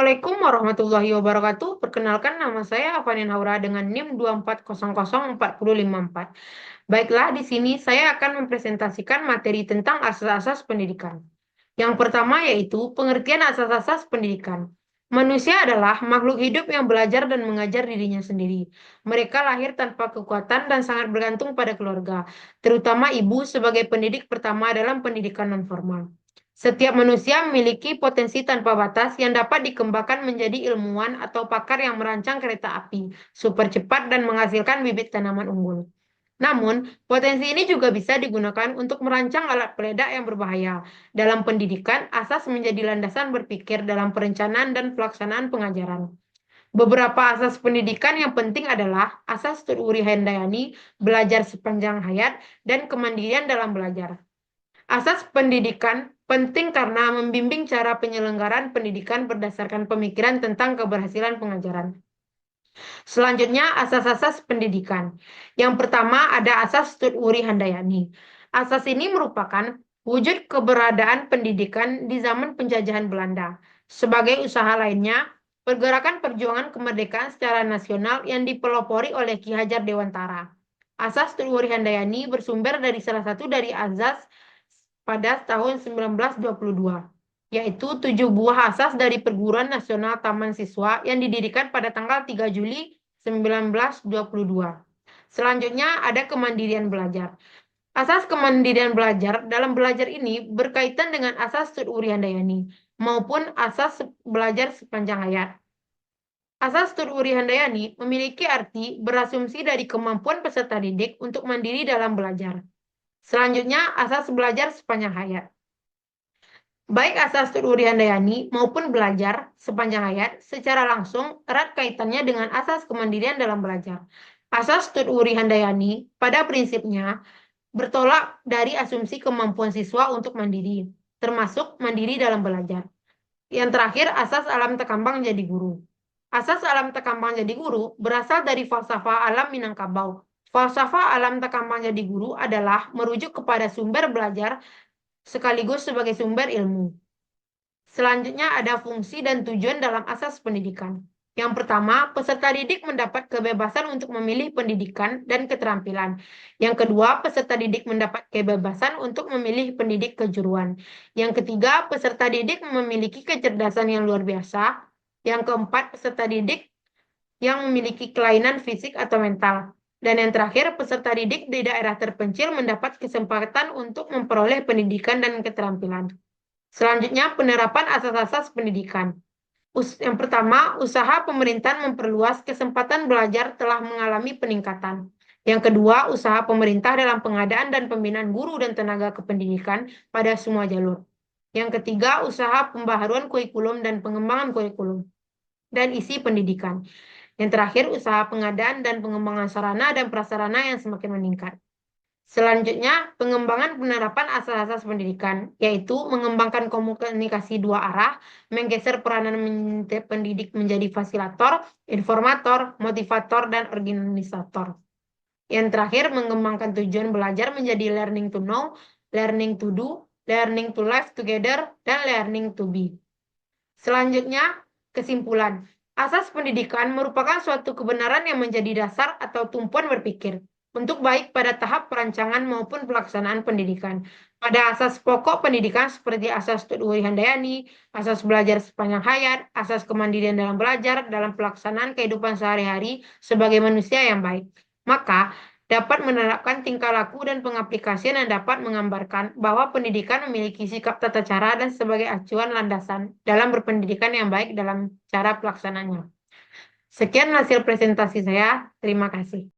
Assalamualaikum warahmatullahi wabarakatuh. Perkenalkan nama saya Afanin Haura dengan NIM 2400454. Baiklah, di sini saya akan mempresentasikan materi tentang asas-asas pendidikan. Yang pertama yaitu pengertian asas-asas pendidikan. Manusia adalah makhluk hidup yang belajar dan mengajar dirinya sendiri. Mereka lahir tanpa kekuatan dan sangat bergantung pada keluarga, terutama ibu sebagai pendidik pertama dalam pendidikan nonformal. Setiap manusia memiliki potensi tanpa batas yang dapat dikembangkan menjadi ilmuwan atau pakar yang merancang kereta api super cepat dan menghasilkan bibit tanaman unggul. Namun, potensi ini juga bisa digunakan untuk merancang alat peledak yang berbahaya. Dalam pendidikan, asas menjadi landasan berpikir dalam perencanaan dan pelaksanaan pengajaran. Beberapa asas pendidikan yang penting adalah asas Tut-Wuri Handayani, belajar sepanjang hayat, dan kemandirian dalam belajar. Asas pendidikan penting karena membimbing cara penyelenggaraan pendidikan berdasarkan pemikiran tentang keberhasilan pengajaran. Selanjutnya, asas-asas pendidikan. Yang pertama ada asas Tut-Wuri Handayani. Asas ini merupakan wujud keberadaan pendidikan di zaman penjajahan Belanda. Sebagai usaha lainnya, pergerakan perjuangan kemerdekaan secara nasional yang dipelopori oleh Ki Hajar Dewantara. Asas Tut-Wuri Handayani bersumber dari salah satu dari azas pada tahun 1922, yaitu 7 buah asas dari Perguruan Nasional Taman Siswa yang didirikan pada tanggal 3 Juli 1922. Selanjutnya ada kemandirian belajar. Asas kemandirian belajar dalam belajar ini berkaitan dengan asas Tut-Wuri Handayani maupun asas belajar sepanjang hayat. Asas Tut-Wuri Handayani memiliki arti berasumsi dari kemampuan peserta didik untuk mandiri dalam belajar. Selanjutnya, asas belajar sepanjang hayat. Baik asas Tut-Wuri Handayani maupun belajar sepanjang hayat secara langsung erat kaitannya dengan asas kemandirian dalam belajar. Asas Tut-Wuri Handayani pada prinsipnya bertolak dari asumsi kemampuan siswa untuk mandiri, termasuk mandiri dalam belajar. Yang terakhir, asas alam tekambang jadi guru. Asas alam tekambang jadi guru berasal dari falsafah alam Minangkabau. Falsafah alam tekambang jadi guru adalah merujuk kepada sumber belajar sekaligus sebagai sumber ilmu. Selanjutnya ada fungsi dan tujuan dalam asas pendidikan. Yang pertama, peserta didik mendapat kebebasan untuk memilih pendidikan dan keterampilan. Yang kedua, peserta didik mendapat kebebasan untuk memilih pendidik kejuruan. Yang ketiga, peserta didik memiliki kecerdasan yang luar biasa. Yang keempat, peserta didik yang memiliki kelainan fisik atau mental. Dan yang terakhir, peserta didik di daerah terpencil mendapat kesempatan untuk memperoleh pendidikan dan keterampilan. Selanjutnya, penerapan asas-asas pendidikan. Yang pertama, usaha pemerintahan memperluas kesempatan belajar telah mengalami peningkatan. Yang kedua, usaha pemerintah dalam pengadaan dan pembinaan guru dan tenaga kependidikan pada semua jalur. Yang ketiga, usaha pembaharuan kurikulum dan pengembangan kurikulum dan isi pendidikan. Yang terakhir, usaha pengadaan dan pengembangan sarana dan prasarana yang semakin meningkat. Selanjutnya, pengembangan penerapan asas-asas pendidikan, yaitu mengembangkan komunikasi dua arah, menggeser peranan pendidik menjadi fasilitator, informator, motivator, dan organisator. Yang terakhir, mengembangkan tujuan belajar menjadi learning to know, learning to do, learning to live together, dan learning to be. Selanjutnya, kesimpulan. Asas pendidikan merupakan suatu kebenaran yang menjadi dasar atau tumpuan berpikir untuk baik pada tahap perancangan maupun pelaksanaan pendidikan. Pada asas pokok pendidikan seperti asas Tut-Wuri Handayani, asas belajar sepanjang hayat, asas kemandirian dalam belajar, dalam pelaksanaan kehidupan sehari-hari sebagai manusia yang baik. Maka, dapat menerapkan tingkah laku dan pengaplikasian yang dapat menggambarkan bahwa pendidikan memiliki sikap tata cara dan sebagai acuan landasan dalam berpendidikan yang baik dalam cara pelaksanaannya. Sekian hasil presentasi saya. Terima kasih.